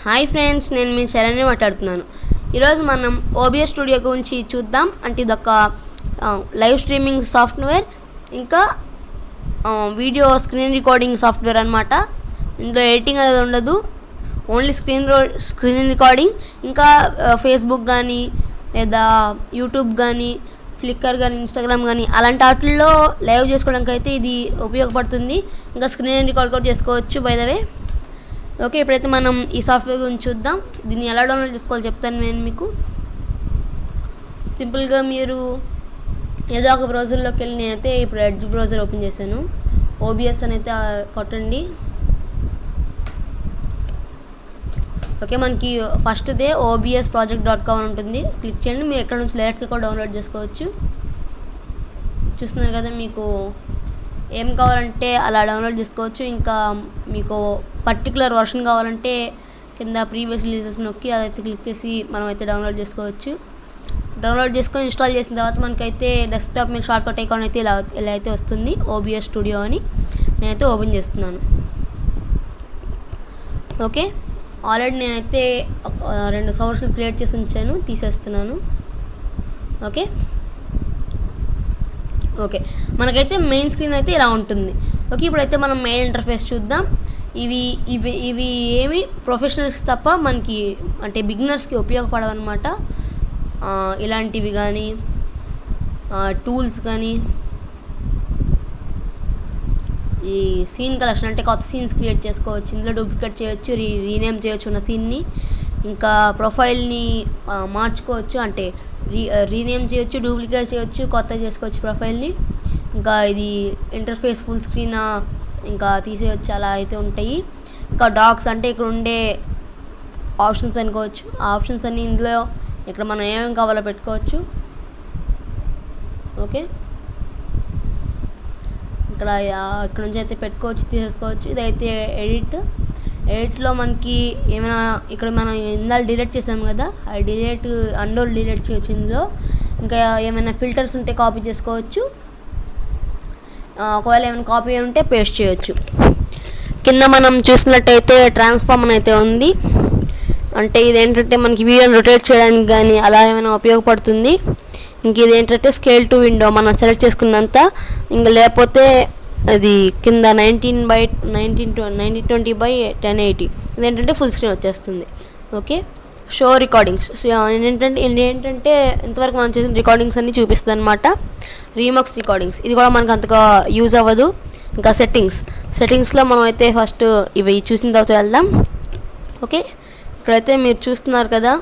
Hi friends, నేను మీ శరణ్య మాట్లాడుతున్నాను. ఈరోజు మనం ఓబిఎస్ స్టూడియో గురించి చూద్దాం. అంటే ఇదొక లైవ్ స్ట్రీమింగ్ సాఫ్ట్వేర్, ఇంకా వీడియో స్క్రీన్ రికార్డింగ్ సాఫ్ట్వేర్ అనమాట. ఇందులో ఎడిటింగ్ అనేది ఉండదు, ఓన్లీ స్క్రీన్ రికార్డింగ్. ఇంకా ఫేస్బుక్ కానీ లేదా యూట్యూబ్ కానీ ఫ్లిక్కర్ కానీ ఇన్స్టాగ్రామ్ కానీ అలాంటి వాటిల్లో లైవ్ చేసుకోవడానికి అయితే ఇది ఉపయోగపడుతుంది. ఇంకా స్క్రీన్ రికార్డ్ కూడా చేసుకోవచ్చు బై ద వే. ఓకే, ఇప్పుడైతే మనం ఈ సాఫ్ట్వేర్ గురించి చూద్దాం. దీన్ని ఎలా డౌన్లోడ్ చేసుకోవాలో చెప్తాను నేను మీకు. సింపుల్గా మీరు ఏదో ఒక బ్రౌజర్లోకి వెళ్ళి, నేనైతే ఇప్పుడు ఎడ్జ్ బ్రౌజర్ ఓపెన్ చేశాను. ఓబిఎస్ అని అయితే కొట్టండి. ఓకే, మనకి ఫస్ట్దే obsproject.com అని ఉంటుంది. క్లిక్ చేయండి. మీరు ఎక్కడ నుంచి డైరెక్ట్గా కూడా డౌన్లోడ్ చేసుకోవచ్చు. చూస్తున్నారు కదా, మీకు ఏం కావాలంటే అలా డౌన్లోడ్ చేసుకోవచ్చు. ఇంకా మీకు పర్టికులర్ వర్షన్ కావాలంటే కింద ప్రీవియస్ రిలీజెస్ నొక్కి అదైతే క్లిక్ చేసి మనం అయితే డౌన్లోడ్ చేసుకోవచ్చు. డౌన్లోడ్ చేసుకొని ఇన్స్టాల్ చేసిన తర్వాత మనకైతే డెస్క్టాప్ మీద షార్ట్కట్ ఐకాన్ అయితే ఇలా అయితే వస్తుంది, ఓబిఎస్ స్టూడియో అని. నేనైతే ఓపెన్ చేస్తున్నాను. ఓకే, ఆల్రెడీ నేనైతే 2 సోర్సులు క్రియేట్ చేసి ఉంచాను, తీసేస్తున్నాను. ఓకే ఓకే మనకైతే మెయిన్ స్క్రీన్ అయితే ఇలా ఉంటుంది. ఓకే, ఇప్పుడైతే మనం మెయిన్ ఇంటర్ఫేస్ చూద్దాం. ఇవి ఏమి ప్రొఫెషనల్స్ తప్ప మనకి అంటే బిగినర్స్కి ఉపయోగపడవు అనమాట. ఇలాంటివి కానీ టూల్స్ కానీ, ఈ సీన్ కలెక్షన్ అంటే కొత్త సీన్స్ క్రియేట్ చేసుకోవచ్చు, ఇందులో డూప్లికేట్ చేయొచ్చు, రీనేమ్ చేయొచ్చు ఉన్న సీన్ని. ఇంకా ప్రొఫైల్ని మార్చుకోవచ్చు, అంటే రీనేమ్ చేయొచ్చు, డూప్లికేట్ చేయొచ్చు, కొత్తగా చేసుకోవచ్చు ప్రొఫైల్ని. ఇంకా ఇది ఇంటర్ఫేస్ ఫుల్ స్క్రీన్ ఇంకా తీసేయచ్చు, అలా అయితే ఉంటాయి. ఇంకా డాక్స్ అంటే ఇక్కడ ఉండే ఆప్షన్స్ అనుకోవచ్చు. ఆ ఆప్షన్స్ అన్నీ ఇందులో ఇక్కడ మనం ఏమేమి కావాలో పెట్టుకోవచ్చు. ఓకే, ఇక్కడ నుంచి అయితే పెట్టుకోవచ్చు, తీసేసుకోవచ్చు. ఇదైతే ఎడిట్లో మనకి ఏమైనా ఇక్కడ మనం ఇందాక డిలీట్ చేసాం కదా, అది అండోర్ డిలీట్ చేయొచ్చు ఇందులో. ఇంకా ఏమైనా ఫిల్టర్స్ ఉంటే కాపీ చేసుకోవచ్చు, ఒకవేళ ఏమైనా కాపీ ఉంటే పేస్ట్ చేయొచ్చు. కింద మనం చూసినట్టయితే ట్రాన్స్ఫార్మ్ అని అయితే ఉంది. అంటే ఇదేంటంటే మనకి వీడియోని రొటేట్ చేయడానికి కానీ అలా ఏమైనా ఉపయోగపడుతుంది. ఇంక ఇదేంటంటే స్కేల్ టు విండో మనం సెలెక్ట్ చేసుకున్నంత. ఇంకా లేకపోతే అది కింద 1920x1080 ఇదేంటంటే ఫుల్ స్క్రీన్ వచ్చేస్తుంది. ఓకే, షో రికార్డింగ్స్ ఏంటంటే ఇంతవరకు మనం చేసిన రికార్డింగ్స్ అన్నీ చూపిస్తుంది అనమాట. రీమాక్స్ రికార్డింగ్స్ ఇది కూడా మనకు అంతగా యూజ్ అవ్వదు. ఇంకా సెట్టింగ్స్లో మనం అయితే ఫస్ట్ ఇవి చూసిన తర్వాత వెళ్దాం. ఓకే, ఇక్కడైతే మీరు చూస్తున్నారు కదా,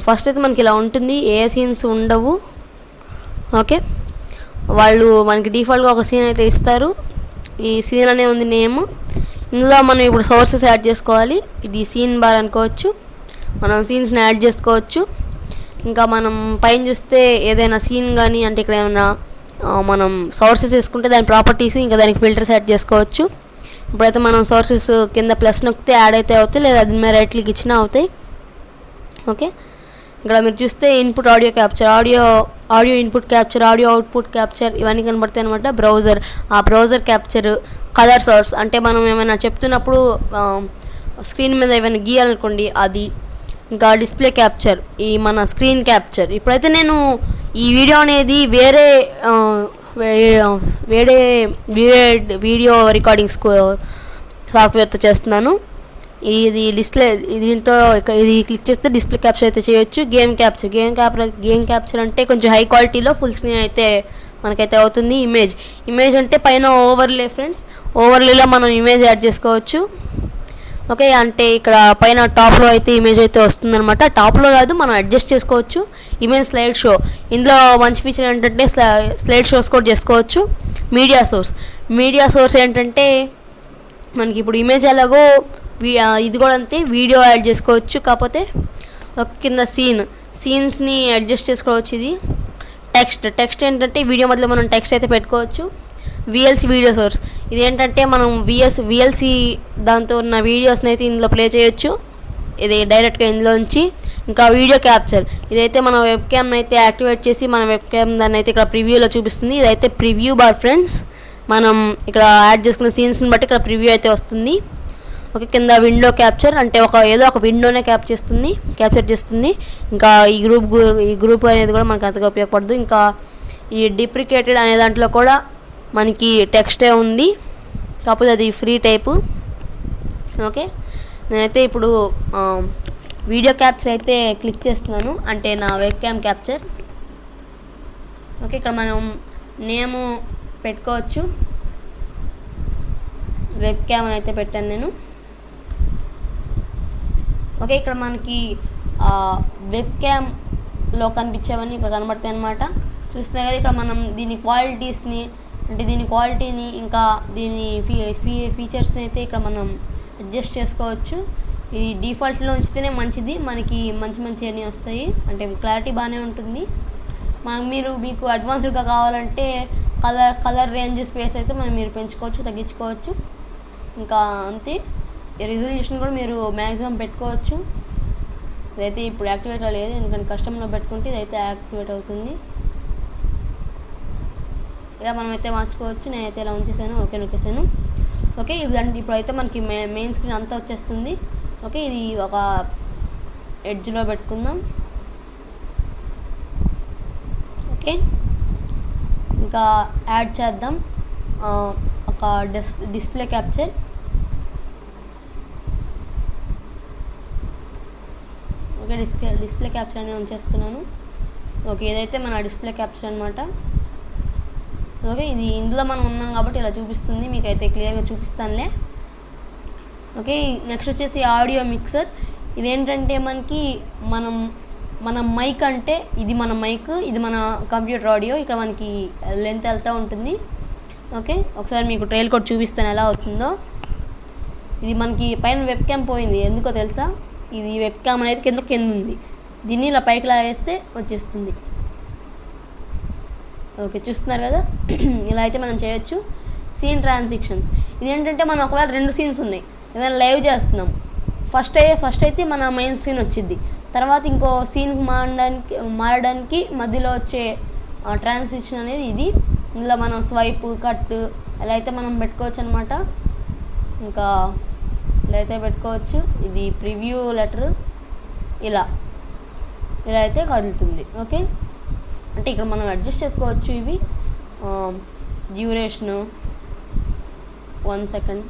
ఫస్ట్ అయితే మనకి ఇలా ఉంటుంది, ఏ సీన్స్ ఉండవు. ఓకే, వాళ్ళు మనకి డిఫాల్ట్గా ఒక సీన్ అయితే ఇస్తారు. ఈ సీన్ అనే ఉంది నేమ్. ఇందులో మనం ఇప్పుడు సోర్సెస్ యాడ్ చేసుకోవాలి. ఇది సీన్ బార్ అనుకోవచ్చు, మనం సీన్స్ని యాడ్ చేసుకోవచ్చు. ఇంకా మనం పైన చూస్తే ఏదైనా సీన్ కానీ, అంటే ఇక్కడ ఏమైనా మనం సోర్సెస్ వేసుకుంటే దాని ప్రాపర్టీస్, ఇంకా దానికి ఫిల్టర్స్ యాడ్ చేసుకోవచ్చు. ఇప్పుడైతే మనం సోర్సెస్ కింద ప్లస్ నొక్కితే యాడ్ అయితే అవుతాయి, లేదా అది మీద రైట్ క్లిక్ ఇచ్చినా అవుతాయి. ఓకే, ఇక్కడ మీరు చూస్తే input audio capture, audio input capture, audio output capture ఇవన్నీ కనబడతాయి అనమాట. బ్రౌజర్ క్యాప్చర్, కలర్ సోర్స్ అంటే మనం ఏమైనా చెప్తున్నప్పుడు స్క్రీన్ మీద ఏమైనా గీయాలనుకోండి అది. ఇంకా డిస్ప్లే క్యాప్చర్, ఈ మన స్క్రీన్ క్యాప్చర్. ఇప్పుడైతే నేను ఈ వీడియో అనేది వేరే వీడియో రికార్డింగ్స్ సాఫ్ట్వేర్తో చేస్తున్నాను. ఇది దీంట్లో ఇది క్లిక్ చేస్తే డిస్ప్లే క్యాప్చర్ అయితే చేయొచ్చు. గేమ్ క్యాప్చర్ అంటే కొంచెం హై క్వాలిటీలో ఫుల్ స్క్రీన్ అయితే మనకైతే అవుతుంది. ఇమేజ్ అంటే పైన ఓవర్లే ఫ్రెండ్స్, ఓవర్లేలో మనం ఇమేజ్ యాడ్ చేసుకోవచ్చు. ఓకే, అంటే ఇక్కడ పైన టాప్లో అయితే ఇమేజ్ అయితే వస్తుందన్నమాట. టాప్లో కాదు, మనం అడ్జస్ట్ చేసుకోవచ్చు. ఇమేజ్ స్లైడ్ షో, ఇందులో మంచి ఫీచర్ ఏంటంటే స్లైడ్ షోస్ కూడా చేసుకోవచ్చు. మీడియా సోర్స్ ఏంటంటే మనకి ఇప్పుడు ఇమేజ్ ఎలాగో ఇది కూడా అంతే, వీడియో యాడ్ చేసుకోవచ్చు. కాకపోతే కింద సీన్స్ని అడ్జస్ట్ చేసుకోవచ్చు. ఇది టెక్స్ట్ ఏంటంటే వీడియో మధ్యలో మనం టెక్స్ట్ అయితే పెట్టుకోవచ్చు. వీడియో సోర్స్ ఇదేంటంటే మనం విఎల్సి దాంతో ఉన్న వీడియోస్ని అయితే ఇందులో ప్లే చేయొచ్చు, ఇది డైరెక్ట్గా ఇందులోంచి. ఇంకా వీడియో క్యాప్చర్ ఇదైతే మన వెబ్ క్యామ్ని అయితే యాక్టివేట్ చేసి మన వెబ్ క్యామ్ దాన్ని అయితే ఇక్కడ ప్రివ్యూలో చూపిస్తుంది. ఇదైతే ప్రివ్యూ బార్ ఫ్రెండ్స్. మనం ఇక్కడ యాడ్ చేసుకున్న సీన్స్ని బట్టి ఇక్కడ ప్రివ్యూ అయితే వస్తుంది. ఓకే, కింద విండో క్యాప్చర్ అంటే ఏదో ఒక విండోనే క్యాప్చర్ చేస్తుంది. ఇంకా ఈ గ్రూప్ అనేది కూడా మనకు అంతగా ఉపయోగపడదు. ఇంకా ఈ డిప్రికేటెడ్ అనే దాంట్లో కూడా మనకి టెక్స్టే ఉంది, కాకపోతే అది ఫ్రీ టైపు. ఓకే, నేనైతే ఇప్పుడు వీడియో క్యాప్చర్ అయితే క్లిక్ చేస్తున్నాను, అంటే నా వెబ్ క్యామ్ క్యాప్చర్. ఓకే, ఇక్కడ మనం నేము పెట్టుకోవచ్చు. వెబ్ క్యామ్ అని అయితే పెట్టాను నేను. ఓకే, ఇక్కడ మనకి వెబ్ క్యామ్లో కనిపించేవన్నీ ఇక్కడ కనబడతాయి అన్నమాట. చూస్తున్నారు కదా, ఇక్కడ మనం దీని క్వాలిటీస్ని, అంటే దీని క్వాలిటీని ఇంకా దీని ఫీచర్స్ని అయితే ఇక్కడ మనం అడ్జస్ట్ చేసుకోవచ్చు. ఇది డిఫాల్ట్లో ఉంచితేనే మంచిది, మనకి మంచి అన్నీ వస్తాయి, అంటే క్లారిటీ బాగానే ఉంటుంది. మీకు అడ్వాన్స్డ్గా కావాలంటే కలర్ రేంజ్ స్పేస్ అయితే మీరు పెంచుకోవచ్చు, తగ్గించుకోవచ్చు. ఇంకా అంతే, రిజల్యూషన్ కూడా మీరు మ్యాక్సిమం పెట్టుకోవచ్చు. ఇదైతే ఇప్పుడు యాక్టివేట్ లేదు, ఎందుకంటే కస్టమర్లో పెట్టుకుంటే ఇదైతే యాక్టివేట్ అవుతుంది. ఇలా మనమైతే మార్చుకోవచ్చు. నేనైతే ఇలా ఉంచేసాను, ఓకే నొక్కేసాను. ఓకే, ఇప్పుడైతే మనకి మెయిన్ స్క్రీన్ అంతా వచ్చేస్తుంది. ఓకే, ఇది ఒక ఎడ్జ్లో పెట్టుకుందాం. ఓకే, ఇంకా యాడ్ చేద్దాం ఒక display capture. Okay, display capture అని ఉంచేస్తున్నాను. ఓకే, ఇదైతే మన డిస్ప్లే క్యాప్చర్ అనమాట. ఓకే, ఇందులో మనం ఉన్నాం కాబట్టి ఇలా చూపిస్తుంది, మీకైతే క్లియర్గా చూపిస్తానులే. ఓకే, నెక్స్ట్ వచ్చేసి ఆడియో మిక్సర్. ఇదేంటంటే మనకి మన మైక్, అంటే ఇది మన మైక్, ఇది మన కంప్యూటర్ ఆడియో. ఇక్కడ మనకి లెంత్ వెళ్తూ ఉంటుంది. ఓకే, ఒకసారి మీకు ట్రైల్ కూడా చూపిస్తాను ఎలా అవుతుందో. ఇది మనకి పైన వెబ్ క్యామ్ పోయింది, ఎందుకో తెలుసా? ఇది వెబ్ క్యామ్ అనేది కింద ఉంది, దీన్ని ఇలా పైకి లాగేస్తే వచ్చేస్తుంది. ఓకే, చూస్తున్నారు కదా, ఇలా అయితే మనం చేయొచ్చు. సీన్ ట్రాన్సిక్షన్స్, ఇదేంటంటే మనం ఒకవేళ 2 సీన్స్ ఉన్నాయి, ఏదైనా లైవ్ చేస్తున్నాం, ఫస్ట్ అయితే మన మెయిన్ సీన్ వచ్చింది, తర్వాత ఇంకో సీన్కి మారడానికి మధ్యలో వచ్చే ట్రాన్సిక్షన్ అనేది ఇది. ఇందులో మనం స్వైప్, కట్ ఇలా అయితే మనం పెట్టుకోవచ్చు అనమాట. ఇంకా ఇలా అయితే పెట్టుకోవచ్చు. ఇది ప్రివ్యూ లెటర్, ఇలా అయితే కదులుతుంది. ఓకే, అంటే ఇక్కడ మనం అడ్జస్ట్ చేసుకోవచ్చు. ఇవి డ్యూరేషను 1 సెకండ్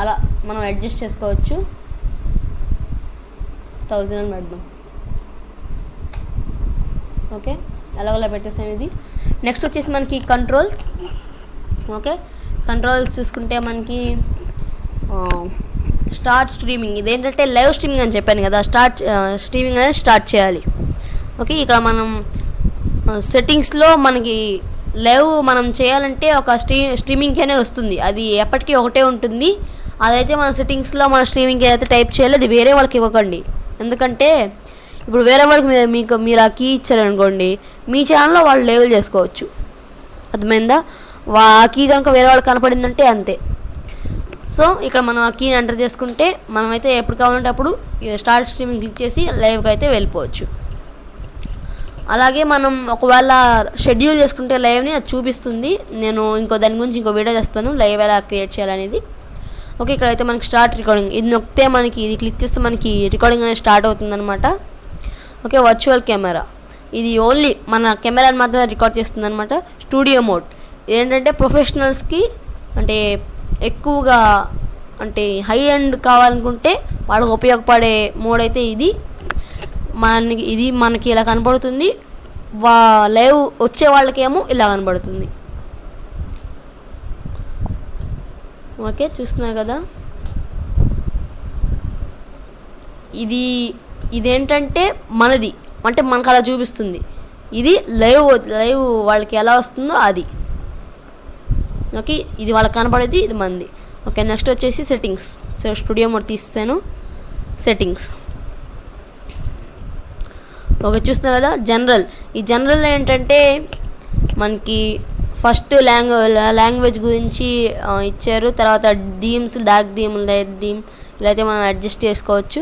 అలా మనం అడ్జస్ట్ చేసుకోవచ్చు. 1000 అని పెడదాం. ఓకే, అలాగలా పెట్టేసాం. ఇది నెక్స్ట్ వచ్చేసి మనకి కంట్రోల్స్. ఓకే, కంట్రోల్స్ చూసుకుంటే మనకి స్టార్ట్ స్ట్రీమింగ్. ఇదేంటంటే లైవ్ స్ట్రీమింగ్ అని చెప్పాను కదా, స్ట్రీమింగ్ అనేది స్టార్ట్ చేయాలి. ఓకే, ఇక్కడ మనం సెట్టింగ్స్లో మనకి లైవ్ మనం చేయాలంటే ఒక స్ట్రీమింగ్కి అనేది వస్తుంది, అది ఎప్పటికీ ఒకటే ఉంటుంది. అదైతే మన సెట్టింగ్స్లో మన స్ట్రీమింగ్కి ఏదైతే టైప్ చేయాలో అది వేరే వాళ్ళకి ఇవ్వకండి. ఎందుకంటే ఇప్పుడు వేరే వాళ్ళకి మీరు ఆ కీ ఇచ్చారనుకోండి, మీ ఛానల్లో వాళ్ళు లైవ్ చేసుకోవచ్చు. అర్థమైందా? ఆ కీ కనుక వేరే వాళ్ళకి కనపడిందంటే అంతే. సో ఇక్కడ మనం ఆ కీని ఎంటర్ చేసుకుంటే మనమైతే ఎప్పుడు కావాలంటే అప్పుడు స్టార్ట్ స్ట్రీమింగ్ క్లిక్ చేసి లైవ్కి అయితే వెళ్ళిపోవచ్చు. అలాగే మనం ఒకవేళ షెడ్యూల్ చేసుకుంటే లైవ్ని అది చూపిస్తుంది. నేను దాని గురించి ఇంకో వీడియో చేస్తాను, లైవ్ ఎలా క్రియేట్ చేయాలనేది. ఓకే, ఇక్కడైతే మనకి స్టార్ట్ రికార్డింగ్, ఇది నొక్కితే మనకి ఇది క్లిక్ చేస్తే మనకి రికార్డింగ్ అనేది స్టార్ట్ అవుతుందన్నమాట. ఓకే, వర్చువల్ కెమెరా, ఇది ఓన్లీ మన కెమెరాని మాత్రమే రికార్డ్ చేస్తుంది అనమాట. స్టూడియో మోడ్, ఏంటంటే ప్రొఫెషనల్స్కి, అంటే ఎక్కువగా అంటే హై ఎండ్ కావాలనుకుంటే వాళ్ళకి ఉపయోగపడే మోడ్ అయితే ఇది. మనకి ఇలా కనబడుతుంది, లైవ్ వచ్చే వాళ్ళకేమో ఇలా కనబడుతుంది. ఓకే, చూస్తున్నారు కదా, ఇదేంటంటే మనది, అంటే మనకు అలా చూపిస్తుంది. ఇది లైవ్ వాళ్ళకి ఎలా వస్తుందో అది. ఓకే, ఇది వాళ్ళకి కనపడేది, ఇది మనది. ఓకే, నెక్స్ట్ వచ్చేసి సెట్టింగ్స్. స్టూడియో మోడ్ తీస్తాను, సెట్టింగ్స్. ఓకే, చూస్తున్నారు కదా, ఈ జనరల్ ఏంటంటే మనకి ఫస్ట్ లాంగ్వేజ్ గురించి ఇచ్చారు, తర్వాత themes, dark theme, light theme ఇలా అయితే మనం అడ్జస్ట్ చేసుకోవచ్చు.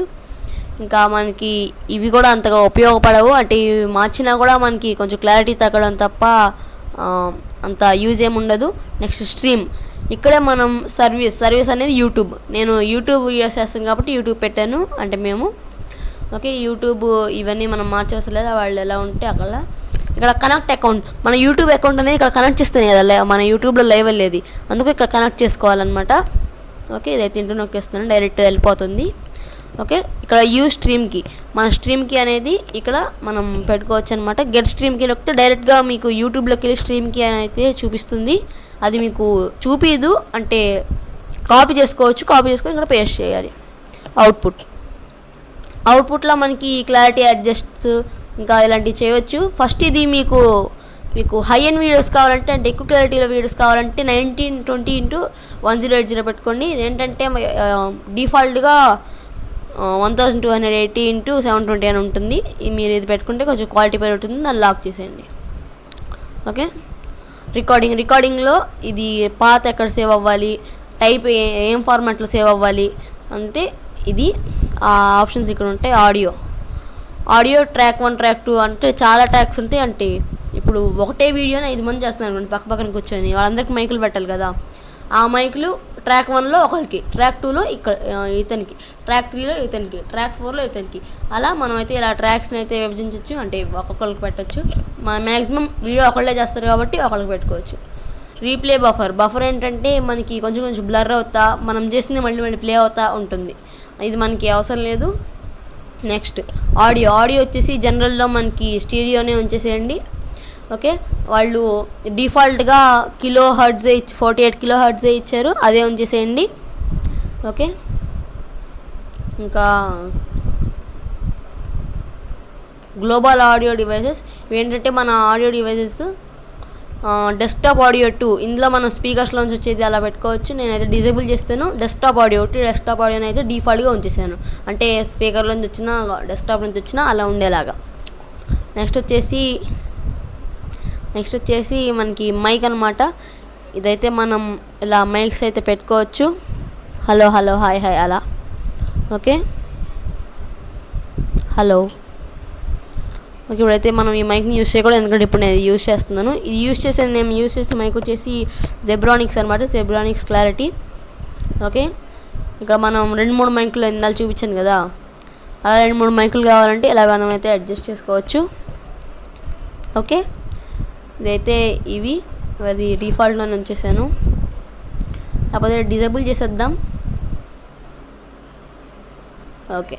ఇంకా మనకి ఇవి కూడా అంతగా ఉపయోగపడవు, అంటే ఇవి మార్చినా కూడా మనకి కొంచెం క్లారిటీ తగ్గడం తప్ప అంత యూజ్ ఏమి ఉండదు. నెక్స్ట్ ఇక్కడే మనం సర్వీస్ అనేది యూట్యూబ్. నేను యూట్యూబ్ వీడియోస్ చేస్తాను కాబట్టి యూట్యూబ్ పెట్టాను, అంటే మేము. ఓకే, యూట్యూబ్ ఇవన్నీ మనం మార్చవలసిన లేదా, వాళ్ళు ఎలా ఉంటే అక్కడ. ఇక్కడ కనెక్ట్ అకౌంట్, మన యూట్యూబ్ అకౌంట్ అనేది ఇక్కడ కనెక్ట్ చేస్తాను కదా, మన యూట్యూబ్లో లైవ్ వెళ్ళేది, అందుకు ఇక్కడ కనెక్ట్ చేసుకోవాలన్నమాట. ఓకే, ఇదైతే ఇంటూ నొక్కేస్తున్నాను, డైరెక్ట్ వెళ్ళిపోతుంది. ఓకే, ఇక్కడ యూజ్ స్ట్రీమ్కి, మన స్ట్రీమ్కి అనేది ఇక్కడ మనం పెట్టుకోవచ్చు అనమాట. గెట్ స్ట్రీమ్కి నొక్కితే డైరెక్ట్గా మీకు యూట్యూబ్లోకి వెళ్ళి స్ట్రీమ్కి అని అయితే చూపిస్తుంది. అది మీకు చూపిదు అంటే కాపీ చేసుకోవచ్చు, కాపీ చేసుకొని ఇక్కడ పేస్ట్ చేయాలి. అవుట్పుట్లో మనకి క్లారిటీ అడ్జస్ట్ ఇంకా ఇలాంటివి చేయవచ్చు. ఫస్ట్ ఇది మీకు హై అండ్ వీడియోస్ కావాలంటే, అంటే ఎక్కువ క్లారిటీలో వీడియోస్ కావాలంటే 1920x1080 పెట్టుకోండి. ఇదేంటంటే డిఫాల్ట్గా 1280x720 అని ఉంటుంది. మీరు ఇది పెట్టుకుంటే కొంచెం క్వాలిటీ పెరుగుతుంది, దాన్ని లాక్ చేసేయండి. ఓకే, రికార్డింగ్లో ఇది పాత్ ఎక్కడ సేవ్ అవ్వాలి, టైప్ ఏం ఫార్మాట్లో సేవ్ అవ్వాలి అంటే ఇది ఆ ఆప్షన్స్ ఇక్కడ ఉంటాయి. ఆడియో ట్రాక్ 1 ట్రాక్ 2 అంటే చాలా ట్రాక్స్ ఉంటాయి. అంటే ఇప్పుడు ఒకటే వీడియోని 5 మంది చేస్తున్నారు అనుకోండి, పక్కన కూర్చొని వాళ్ళందరికీ మైకులు పెట్టాలి కదా. ఆ మైకులు ట్రాక్ 1లో ఒకరికి, ట్రాక్ 2లో ఇతనికి, ట్రాక్ 3లో ఇతనికి, ట్రాక్ 4లో ఇతనికి, అలా మనమైతే ఇలా ట్రాక్స్ని అయితే విభజించవచ్చు, అంటే ఒక్కొక్కరికి పెట్టచ్చు. మ్యాక్సిమం వీడియో ఒకళ్ళే చేస్తారు కాబట్టి ఒకళ్ళకి పెట్టుకోవచ్చు. రీప్లే బఫర్ ఏంటంటే మనకి కొంచెం బ్లర్ అవుతా, మనం చేసింది మళ్ళీ ప్లే అవుతా ఉంటుంది. ఇది మనకి అవసరం లేదు. నెక్స్ట్ ఆడియో వచ్చేసి జనరల్లో మనకి స్టీరియోనే ఉంచేసేయండి. ఓకే, వాళ్ళు డిఫాల్ట్గా కిలోహర్ట్జ్ 48 కిలోహర్ట్జ్ ఇచ్చారు, అదే ఉంచేసేయండి. ఓకే, ఇంకా గ్లోబల్ ఆడియో డివైసెస్ ఏంటంటే మన ఆడియో డివైసెస్ డెస్క్టాప్ ఆడియో 2, ఇందులో మనం స్పీకర్స్లోంచి వచ్చేది అలా పెట్టుకోవచ్చు. నేనైతే డిజేబుల్ చేస్తాను. డెస్క్టాప్ ఆడియోని అయితే డిఫాల్ట్గా ఉంచేసాను, అంటే స్పీకర్లోంచి వచ్చినా డెస్క్టాప్ నుంచి వచ్చినా అలా ఉండేలాగా. నెక్స్ట్ వచ్చేసి మనకి మైక్ అనమాట. ఇదైతే మనం ఇలా మైక్స్ అయితే పెట్టుకోవచ్చు. హలో హాయ్ అలా. Okay, hello. ఓకే, ఇప్పుడైతే మనం ఈ మైక్ని యూస్ చేయకూడదు, ఎందుకంటే ఇప్పుడు నేను యూస్ చేస్తున్నాను. ఇది యూస్ చేసిన మైక్ వచ్చేసి జెబ్రానిక్స్ అనమాట, జెబ్రానిక్స్ క్లారిటీ. ఓకే, ఇక్కడ మనం 2-3 మైకులు ఇందాక చూపించాను కదా, అలా 2-3 మైకులు కావాలంటే ఇలా మనం అయితే అడ్జస్ట్ చేసుకోవచ్చు. ఓకే, ఇదైతే అది డిఫాల్ట్లో ఉంచేసాను, కాకపోతే డిజేబుల్ చేసేద్దాం. ఓకే,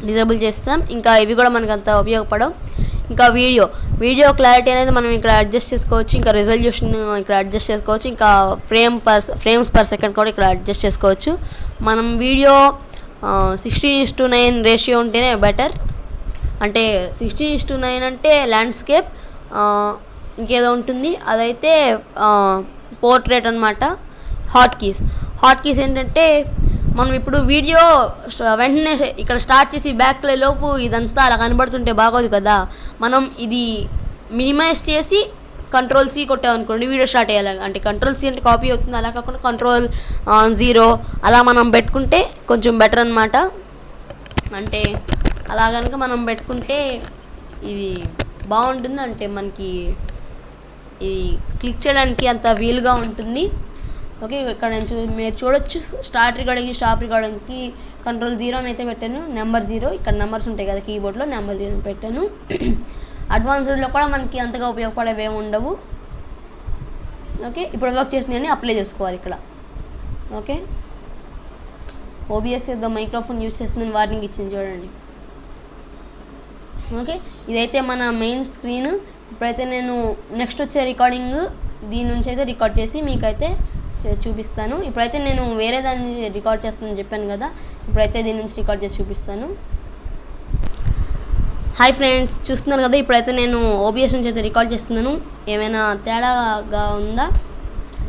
డిజేబుల్ చేస్తాం. ఇంకా ఇవి కూడా మనకు అంత ఉపయోగపడవు. ఇంకా వీడియో క్లారిటీ అనేది మనం ఇక్కడ అడ్జస్ట్ చేసుకోవచ్చు. ఇంకా రిజల్యూషన్ ఇక్కడ అడ్జస్ట్ చేసుకోవచ్చు. ఇంకా ఫ్రేమ్స్ పర్ సెకండ్ కూడా ఇక్కడ అడ్జస్ట్ చేసుకోవచ్చు. మనం వీడియో 16:9 రేషియో ఉంటేనే బెటర్. అంటే 16:9 అంటే ల్యాండ్స్కేప్, ఇంకేదో ఉంటుంది అదైతే పోర్ట్రేట్ అనమాట. హాట్ కీస్ ఏంటంటే మనం ఇప్పుడు వీడియో వెంటనే ఇక్కడ స్టార్ట్ చేసి బ్యాక్ లోపు ఇదంతా అలా కనబడుతుంటే బాగోదు కదా. మనం ఇది మినిమైజ్ చేసి Ctrl+C కొట్టామనుకోండి వీడియో స్టార్ట్ అయ్యేలా. అంటే Ctrl+C అంటే కాపీ అవుతుంది, అలా కాకుండా Ctrl+0 అలా మనం పెట్టుకుంటే కొంచెం బెటర్ అనమాట. అంటే అలా కనుక మనం పెట్టుకుంటే ఇది బాగుంటుంది, అంటే మనకి ఇది క్లిక్ చేయడానికి అంత వీలుగా ఉంటుంది. ఓకే, ఇక్కడ మీరు చూడొచ్చు స్టార్ట్ రికార్డింగ్కి స్టాప్ రికార్డింగ్కి Ctrl+0 అని అయితే పెట్టాను. నెంబర్ 0 ఇక్కడ నెంబర్స్ ఉంటాయి కదా కీబోర్డ్లో, నెంబర్ 0 పెట్టాను. అడ్వాన్స్డ్లో కూడా మనకి అంతగా ఉపయోగపడేవి ఏమి ఉండవు. ఓకే, ఇప్పుడు వర్క్ చేసినవన్నీ అప్లై చేసుకోవాలి ఇక్కడ. Okay, OBS the microphone use చేస్తుందని వార్నింగ్ ఇచ్చింది చూడండి. ఓకే, ఇదైతే మన మెయిన్ స్క్రీన్. ఇప్పుడైతే నేను నెక్స్ట్ వచ్చే రికార్డింగ్ దీని నుంచి అయితే రికార్డ్ చేసి మీకైతే చూపిస్తాను. ఇప్పుడైతే నేను వేరే దాన్ని రికార్డ్ చేస్తానని చెప్పాను కదా, ఇప్పుడైతే దీని నుంచి రికార్డ్ చేసి చూపిస్తాను. హాయ్ ఫ్రెండ్స్, చూస్తున్నారు కదా, ఇప్పుడైతే నేను OBS నుంచి అయితే రికార్డ్ చేస్తున్నాను. ఏమైనా తేడాగా ఉందా?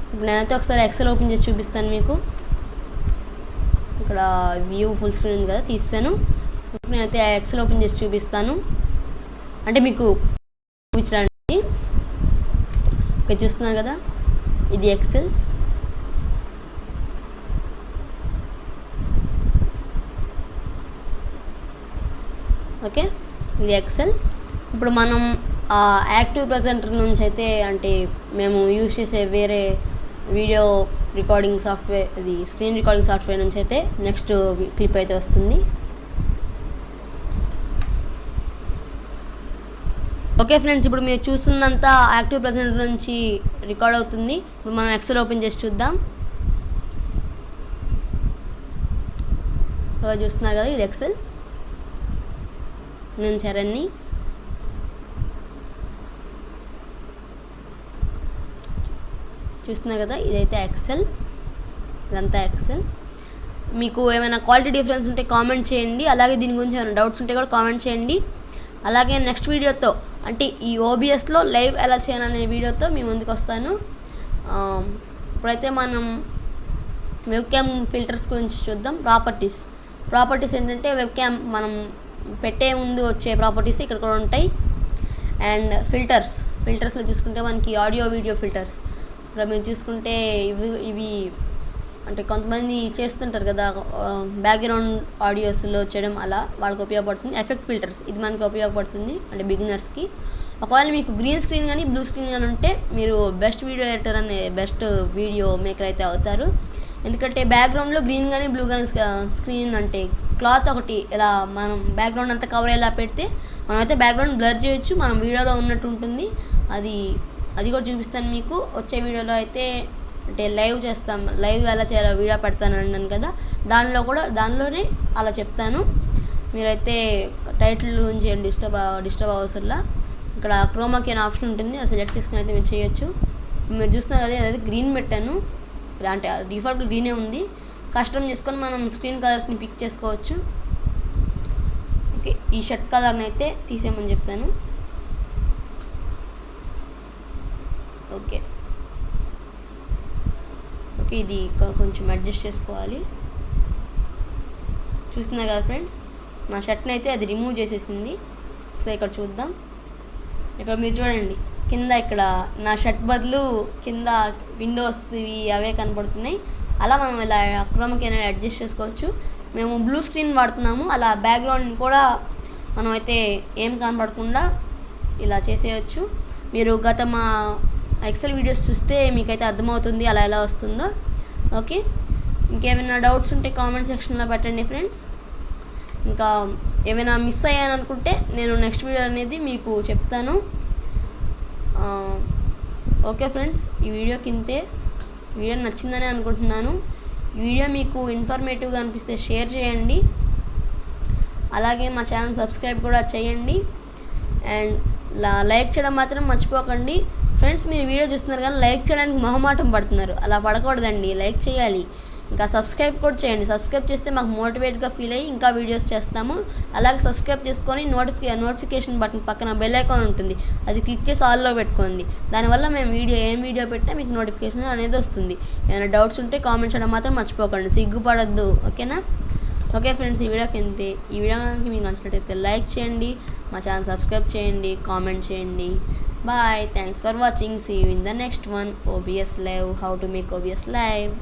ఇప్పుడు నేనైతే ఒకసారి ఎక్సెల్ ఓపెన్ చేసి చూపిస్తాను మీకు. ఇక్కడ వ్యూ ఫుల్ స్క్రీన్ ఉంది కదా, తీస్తాను. ఇప్పుడు నేనైతే ఎక్సెల్ ఓపెన్ చేసి చూపిస్తాను, అంటే మీకు చూపించడానికి. ఓకే, చూస్తున్నారు కదా, ఇది ఎక్సెల్. ఓకే, ఇది ఎక్సెల్. ఇప్పుడు మనం యాక్టివ్ ప్రెజెంటర్ నుంచి అయితే, అంటే మేము యూజ్ చేసే వేరే వీడియో రికార్డింగ్ సాఫ్ట్వేర్, ఇది స్క్రీన్ రికార్డింగ్ సాఫ్ట్వేర్ నుంచి అయితే నెక్స్ట్ క్లిప్ అయితే వస్తుంది. ఓకే ఫ్రెండ్స్, ఇప్పుడు మీరు చూస్తున్నంత యాక్టివ్ ప్రెజెంట్ నుంచి రికార్డ్ అవుతుంది. ఇప్పుడు మనం ఎక్సెల్ ఓపెన్ చేసి చూద్దాం. చూస్తున్నారు కదా, ఇది ఎక్సెల్. నేను చరణ్ని. చూస్తున్నారు కదా, ఇదైతే ఎక్సెల్, ఇదంతా ఎక్సెల్. మీకు ఏమైనా క్వాలిటీ డిఫరెన్స్ ఉంటే కామెంట్ చేయండి. అలాగే దీని గురించి ఏమైనా డౌట్స్ ఉంటే కూడా కామెంట్ చేయండి. అలాగే నెక్స్ట్ వీడియోతో, అంటే ఈ ఓబిఎస్లో లైవ్ ఎలా చేయాలనే వీడియోతో మీ ముందుకు వస్తాను. ఇప్పుడైతే మనం వెబ్ క్యామ్ ఫిల్టర్స్ గురించి చూద్దాం. ప్రాపర్టీస్ ఏంటంటే వెబ్ క్యామ్ మనం పెట్టే ముందు వచ్చే ప్రాపర్టీస్ ఇక్కడ కూడా ఉంటాయి. అండ్ ఫిల్టర్స్లో చూసుకుంటే మనకి ఆడియో వీడియో ఫిల్టర్స్. ఇక్కడ మీరు చూసుకుంటే ఇవి అంటే కొంతమంది చేస్తుంటారు కదా, బ్యాక్గ్రౌండ్ ఆడియోస్లో చేయడం, అలా వాళ్ళకి ఉపయోగపడుతుంది. ఎఫెక్ట్ ఫిల్టర్స్, ఇది మనకి ఉపయోగపడుతుంది అంటే బిగినర్స్కి. ఒకవేళ మీకు గ్రీన్ స్క్రీన్ కానీ బ్లూ స్క్రీన్ కానీ ఉంటే మీరు బెస్ట్ వీడియో ఎడిటర్ అనే బెస్ట్ వీడియో మేకర్ అయితే అవుతారు. ఎందుకంటే బ్యాక్గ్రౌండ్లో గ్రీన్ కానీ బ్లూ కానీ స్క్రీన్ అంటే క్లాత్ ఒకటి ఇలా మనం బ్యాక్గ్రౌండ్ అంతా కవర్ అయ్యేలా పెడితే మనమైతే బ్యాక్గ్రౌండ్ బ్లర్ చేయొచ్చు, మనం వీడియోలో ఉన్నట్టు ఉంటుంది. అది కూడా చూపిస్తాను మీకు వచ్చే వీడియోలో. అయితే అంటే లైవ్ ఎలా చేయాలో వీడియో పెడతాను అన్నాను కదా, దానిలోనే అలా చెప్తాను. మీరైతే టైటిల్ గురించి ఏం డిస్టర్బ్ అవసరంలా. ఇక్కడ క్రోమాకి అనే ఆప్షన్ ఉంటుంది, అది సెలెక్ట్ చేసుకుని అయితే మీరు చేయొచ్చు. మీరు చూస్తున్నారు కదా, అదైతే గ్రీన్ పెట్టాను, అంటే డిఫాల్ట్గా గ్రీనే ఉంది. కస్టమ్ చేసుకొని మనం స్క్రీన్ కలర్స్ని పిక్ చేసుకోవచ్చు. ఓకే, ఈ షర్ట్ కలర్ని అయితే తీసేయమని చెప్తాను. ఓకే, ఇది కొంచెం అడ్జస్ట్ చేసుకోవాలి. చూస్తున్నారు కదా ఫ్రెండ్స్, నా షర్ట్ని అయితే అది రిమూవ్ చేసేసింది. సో ఇక్కడ చూద్దాం, ఇక్కడ మీరు చూడండి కింద, ఇక్కడ నా షర్ట్ బదులు కింద విండోస్ ఇవి అవే కనపడుతున్నాయి. అలా మనం ఇలా క్రోమాకి అనేది అడ్జస్ట్ చేసుకోవచ్చు. మేము బ్లూ స్క్రీన్ వాడుతున్నాము, అలా బ్యాక్గ్రౌండ్ని కూడా మనం అయితే ఏం కనపడకుండా ఇలా చేసేయచ్చు. మీరు గత మా ఎక్సెల్ వీడియోస్ చూస్తే మీకైతే అర్థమవుతుంది అలా ఎలా వస్తుందో. ఓకే, ఇంకేమైనా డౌట్స్ ఉంటే కామెంట్ సెక్షన్లో పెట్టండి ఫ్రెండ్స్. ఇంకా ఏమైనా మిస్ అయ్యాను అనుకుంటే నేను నెక్స్ట్ వీడియో అనేది మీకు చెప్తాను. ఓకే ఫ్రెండ్స్, ఈ వీడియో నచ్చిందని అనుకుంటున్నాను. ఈ వీడియో మీకు ఇన్ఫర్మేటివ్గా అనిపిస్తే షేర్ చేయండి. అలాగే మా ఛానల్ సబ్స్క్రైబ్ కూడా చేయండి. అండ్ లైక్ చేయడం మాత్రం మర్చిపోకండి ఫ్రెండ్స్. మీరు వీడియో చూస్తున్నారు కానీ లైక్ చేయడానికి మొహమాటం పడుతున్నారు, అలా పడకూడదండి, లైక్ చేయాలి. ఇంకా సబ్స్క్రైబ్ కూడా చేయండి. సబ్స్క్రైబ్ చేస్తే మాకు మోటివేట్గా ఫీల్ అయ్యి ఇంకా వీడియోస్ చేస్తాము. అలాగే సబ్స్క్రైబ్ చేసుకొని నోటిఫికేషన్ బటన్ పక్కన బెల్ ఐకాన్ ఉంటుంది, అది క్లిక్ చేసి ఆల్లో పెట్టుకోండి. దానివల్ల మేము ఏం వీడియో పెట్టా మీకు నోటిఫికేషన్ అనేది వస్తుంది. ఏమైనా డౌట్స్ ఉంటే కామెంట్ చేయడం మాత్రం మర్చిపోకండి, సిగ్గుపడద్దు. ఓకేనా? ఓకే ఫ్రెండ్స్, ఈ వీడియోకి అంతే. ఈ వీడియో కనుక మీకు నచ్చినట్టయితే లైక్ చేయండి, మా ఛానల్ సబ్స్క్రైబ్ చేయండి, కామెంట్ చేయండి. Bye. Thanks for watching. See you in the next one. OBS Live. How to make OBS Live.